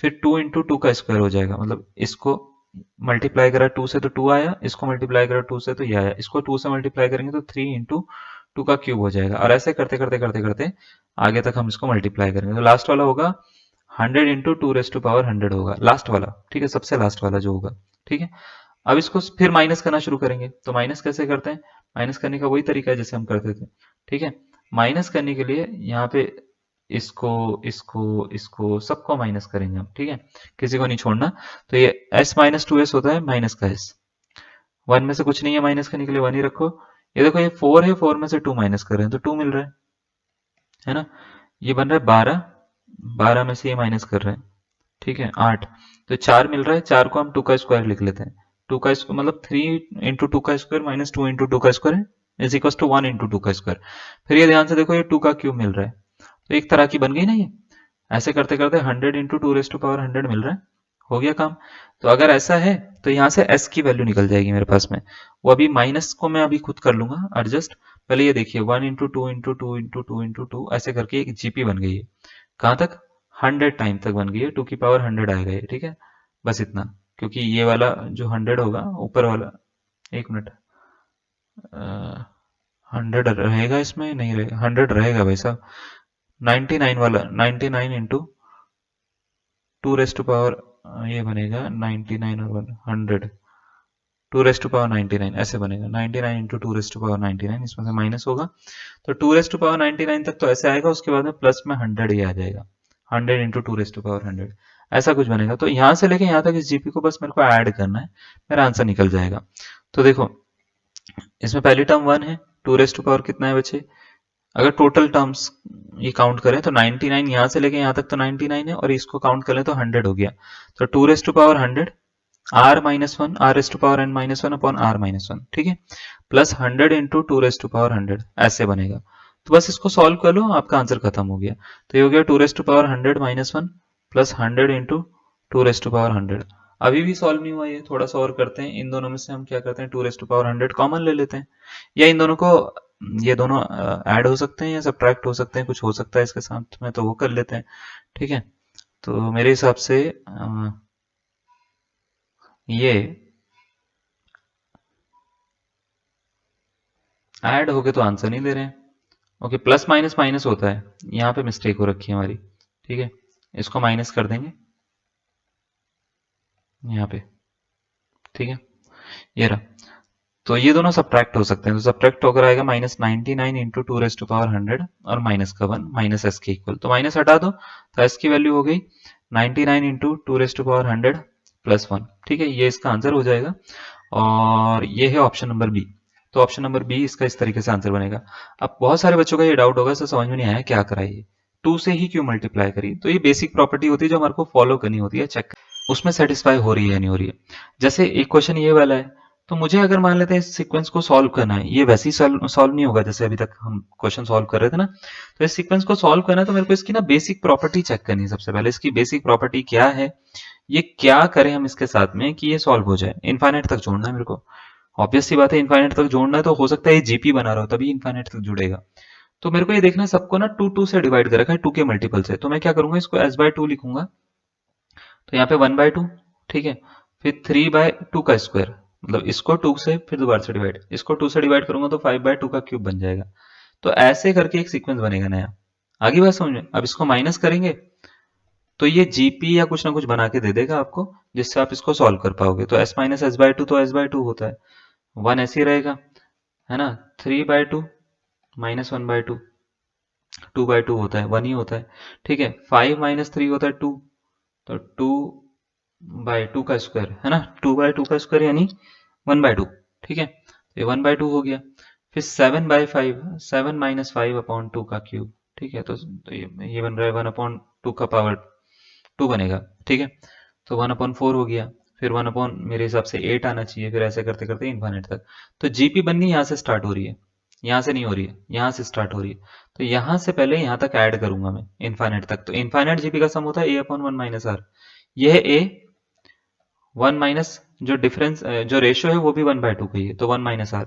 फिर 2 × 2 का स्क्वायर हो जाएगा, मतलब इसको मल्टीप्लाई करा 2 से तो 2 आया, इसको मल्टीप्लाई करा 2 से तो ये आया, इसको 2 से मल्टीप्लाई करेंगे तो 3 × 2 का क्यूब हो जाएगा। और ऐसे करते करते करते करते आगे तक हम इसको मल्टीप्लाई करेंगे, तो लास्ट वाला होगा 100 × 2⁻100 होगा लास्ट वाला, ठीक है, सबसे लास्ट वाला जो होगा, ठीक है। अब इसको फिर माइनस करना शुरू करेंगे। तो माइनस कैसे करते हैं, माइनस करने का वही तरीका है जैसे हम करते थे, ठीक है। माइनस करने के लिए यहाँ पे इसको इसको इसको सबको माइनस करेंगे हम, ठीक है, किसी को नहीं छोड़ना। तो ये s - 2s होता है, माइनस का s। 1 में से कुछ नहीं है माइनस करने के लिए, 1 ही रखो। ये देखो ये 4 है, 4 में से 2 माइनस कर रहे हैं तो 2 मिल रहा है ना। ये बन रहा है 12, 12 में से ये माइनस कर रहे हैं, ठीक है, 8। तो 4 मिल रहा है, 4 को हम 2 का स्क्वायर लिख लेते हैं। 2 का स्क्वायर मतलब 3 × 2 का स्क्वायर माइनस 2 × 2 का स्क्वायर इज इक्वल टू 1 × 2 का स्क्वायर। फिर ये ध्यान से देखो, ये 2 का क्यूब मिल रहा है, तो एक तरह की बन गई ना ये। ऐसे करते करते 100 × 2⁻100 मिल रहा है, हो गया काम। तो अगर ऐसा है तो यहाँ से s की वैल्यू निकल जाएगी मेरे पास में। वो अभी माइनस को मैं अभी खुद कर लूंगा एडजस्ट। पहले ये देखिए 1 × 2 × 2 × 2 ऐसे करके एक जीपी बन गई है। कहाँ तक, 100 टाइम तक बन गई है, 2 की पावर 100 आएगा ये, ठीक है। बस इतना, क्योंकि ये वाला जो 100 होगा ऊपर वाला, एक मिनट, 100 रहेगा इसमें, नहीं रहेगा, 100 रहेगा भाई साहब। 99 वाला, 99 इंटू 2⁻, ये बनेगा 99 और 100, 2⁻99 ऐसे बनेगा। 99 इंटू 2⁻99, इसमें से माइनस होगा तो 2⁻99 तक तो ऐसे आएगा, उसके बाद में प्लस में 100 ही आ जाएगा, 100 इंटू 2⁻100 ऐसा कुछ बनेगा। तो यहाँ से लेके यहाँ तक इस जीपी को बस मेरे को ऐड करना है, मेरा आंसर निकल जाएगा। तो देखो इसमें पहली टर्म 1 है, 2⁻, कितना है बच्चे, अगर टोटल टर्म्स ये काउंट करें तो 99, यहाँ से लेके यहाँ तक तो 99 है, और इसको काउंट करें तो 100 हो गया। तो 2⁻100 r-1 r⁻n-1 अपॉन r-1, ठीक है, प्लस 100 इंटू 2⁻100 ऐसे बनेगा। तो बस इसको सॉल्व कर लो, आपका आंसर खत्म हो गया। तो ये हो गया 2⁻100 - 1 प्लस 100 इंटू 2⁻100। अभी भी सॉल्व नहीं हुआ, ये थोड़ा सा और करते हैं। इन दोनों में से हम क्या करते हैं, 2⁻100 कॉमन ले लेते हैं, या इन दोनों को, ये दोनों ऐड हो सकते हैं या सब्ट्रैक्ट हो सकते हैं, कुछ हो सकता है इसके साथ में, तो वो कर लेते हैं, ठीक है। तो मेरे हिसाब से ये ऐड हो गए तो आंसर नहीं दे रहे हैं। ओके, प्लस माइनस माइनस होता है, यहाँ पे मिस्टेक हो रखी है हमारी, ठीक है। इसको माइनस कर देंगे यहाँ पे, ठीक है। ये रहा। तो ये दोनों सब्ट्रैक्ट हो सकते हैं, तो सब्ट्रैक्ट होकर आएगा -99 इंटू 2⁻100 और माइनस का 1 माइनस एस के इक्वल, तो माइनस हटा दो तो एस की वैल्यू हो गई 99 इंटू 2⁻100 प्लस 1। ठीक है, ये इसका आंसर हो जाएगा और ये है ऑप्शन नंबर बी। तो ऑप्शन नंबर बी इसका इस तरीके से आंसर बनेगा। अब बहुत सारे बच्चों का ये डाउट होगा, सर समझ में नहीं आया क्या कराइए, 2 से ही क्यों मल्टीप्लाई करिए। तो ये बेसिक प्रॉपर्टी होती है जो हमारे को फॉलो करनी होती है, चेक उसमें सेटिस्फाई हो रही है या नहीं हो रही है। जैसे एक क्वेश्चन ये वाला है, तो मुझे अगर मान लेते हैं इस सीक्वेंस को सॉल्व करना है, ये वैसे ही सॉल्व नहीं होगा जैसे अभी तक हम क्वेश्चन सॉल्व कर रहे थे ना। तो इस सीक्वेंस को सॉल्व करना है तो मेरे को इसकी ना बेसिक प्रॉपर्टी चेक करनी है। सबसे पहले इसकी बेसिक प्रॉपर्टी क्या है, ये क्या करें हम इसके साथ में कि ये सॉल्व हो जाए। इनफाइनाइट तक जोड़ना है मेरे को, ऑब्वियस सी बात है, इनफाइनाइट तक जोड़ना है, तो हो सकता है ये जीपी बना रहा हो तभी इनफाइनाइट तक जुड़ेगा। तो मेरे को ये देखना है सबको ना 2 से डिवाइड कर रखा है, 2 के मल्टीपल से, तो मैं क्या करूंगा, इसको s/2 लिखूंगा। तो यहाँ पे 1/2, ठीक है, फिर 3/2 का स्क्वायर, मतलब इसको 2 से फिर दोबारा से डिवाइड, इसको 2 से डिवाइड करूंगा तो 5/2 का क्यूब बन जाएगा। तो ऐसे करके एक सीक्वेंस बनेगा नया। आगे बात समझ में। अब इसको माइनस करेंगे तो ये जीपी या कुछ ना कुछ बना के दे देगा आपको, जिससे आप इसको सॉल्व कर पाओगे। तो s माइनस s/2 तो s/2 होता है, 1 ऐसे ही रहेगा, है ना। 3/2 माइनस 1/2, 2/2 होता है, 1 ही होता है। ठीक है, 5 माइनस 3 होता है 2, तो 2/2 का स्क्वायर, है ना, 2/2 का स्क्वायर यानी 1/2। ठीक है, तो ये 1/2 हो गया। फिर 7/5, 7 माइनस 5/2 का क्यूब। ठीक है, तो ये बन रहा है 1/2 का पावर 2 बनेगा। ठीक है, तो 1/4 हो गया, फिर 1 मेरे हिसाब से 8 आना चाहिए, फिर ऐसे करते करते इन्फाइनाइट तक। तो जीपी बननी यहाँ से स्टार्ट हो रही है, यहाँ से नहीं हो रही है, यहाँ से स्टार्ट हो रही है। तो यहाँ से पहले यहाँ तक ऐड करूंगा मैं इन्फाइनाइट तक। तो इन्फाइनाइट जीपी का सम होता है a/1 माइनस आर। यह a 1 माइनस जो डिफरेंस जो रेशियो है वो भी 1/2 का ही है, तो 1 माइनस आर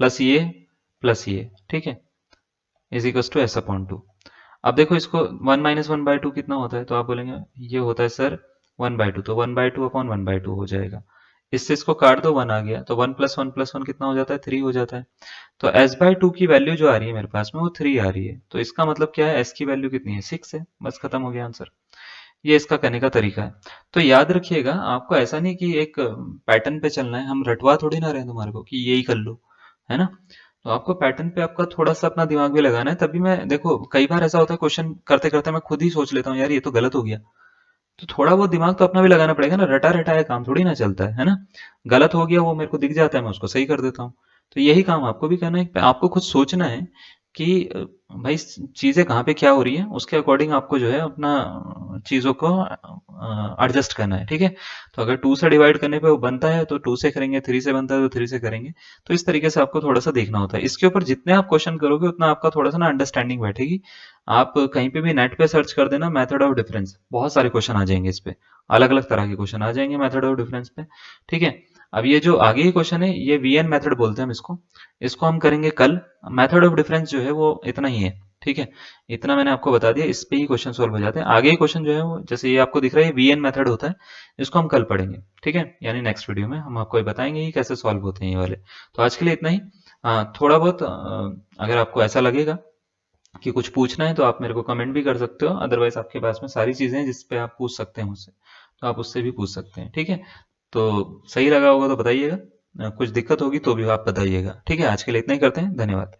प्लस ये, ठीक है, इज इक्वल टू s/2। अब देखो इसको 1 माइनस 1/2 कितना होता है, तो आप बोलेंगे ये होता है सर 1/2, तो 1/2 अपॉन 1/2 हो जाएगा। इससे इसको काट दो, 1 आ गया, तो 1 प्लस 1 प्लस 1 कितना हो जाता है, 3 हो जाता है। तो s/2 की वैल्यू जो आ रही है मेरे पास में वो 3 आ रही है। तो इसका मतलब क्या है, s की वैल्यू कितनी है, 6 है, बस खत्म हो गया आंसर। ये इसका करने का तरीका है। तो याद रखिएगा, आपको ऐसा नहीं कि एक पैटर्न पे चलना है, हम रटवा थोड़ी ना रहे हैं तुम्हारे को कि यही कर लो, है ना। तो आपको पैटर्न पे आपका थोड़ा सा अपना दिमाग भी लगाना है। तभी मैं देखो, कई बार ऐसा होता है क्वेश्चन करते करते मैं खुद ही सोच लेता हूँ यार ये तो गलत हो गया। तो थोड़ा बहुत दिमाग तो अपना भी लगाना पड़ेगा ना, रटा रटाया काम थोड़ी ना चलता है ना। गलत हो गया वो मेरे को दिख जाता है, मैं उसको सही कर देता हूँ। तो यही काम आपको भी करना है, आपको खुद सोचना है कि भाई चीजें कहाँ पे क्या हो रही है, उसके अकॉर्डिंग आपको जो है अपना चीजों को एडजस्ट करना है। ठीक है, तो अगर 2 से डिवाइड करने पे वो बनता है तो 2 से करेंगे, 3 से बनता है तो 3 से करेंगे। तो इस तरीके से आपको थोड़ा सा देखना होता है। इसके ऊपर जितने आप क्वेश्चन करोगे उतना आपका थोड़ा सा ना अंडरस्टैंडिंग बैठेगी। आप कहीं पे भी नेट पे सर्च कर देना मेथड ऑफ डिफरेंस, बहुत सारे क्वेश्चन आ जाएंगे इस पे, अलग अलग तरह के क्वेश्चन आ जाएंगे मेथड ऑफ डिफरेंस पे। ठीक है, अब ये जो आगे के क्वेश्चन है ये वीएन मेथड बोलते हैं हम इसको, इसको हम करेंगे कल। मेथड ऑफ डिफरेंस जो है वो इतना ही है। ठीक है, इतना मैंने आपको बता दिया, इस पे ही क्वेश्चन सॉल्व हो जाते हैं। आगे क्वेश्चन जो है वो जैसे ये आपको दिख रहा है वीएन मेथड होता है, इसको हम कल पढ़ेंगे। ठीक है, यानी नेक्स्ट वीडियो में हम आपको ये बताएंगे कि कैसे सॉल्व होते हैं ये वाले। तो आज के लिए इतना ही। थोड़ा बहुत अगर आपको ऐसा लगेगा कि कुछ पूछना है तो आप मेरे को कमेंट भी कर सकते हो, अदरवाइज आपके पास में सारी चीजें हैं जिस पे आप पूछ सकते हैं मुझसे, तो आप उससे भी पूछ सकते हैं। ठीक है, तो सही लगा होगा तो बताइएगा, कुछ दिक्कत होगी तो भी आप बताइएगा। ठीक है, आज के लिए इतना ही करते हैं, धन्यवाद।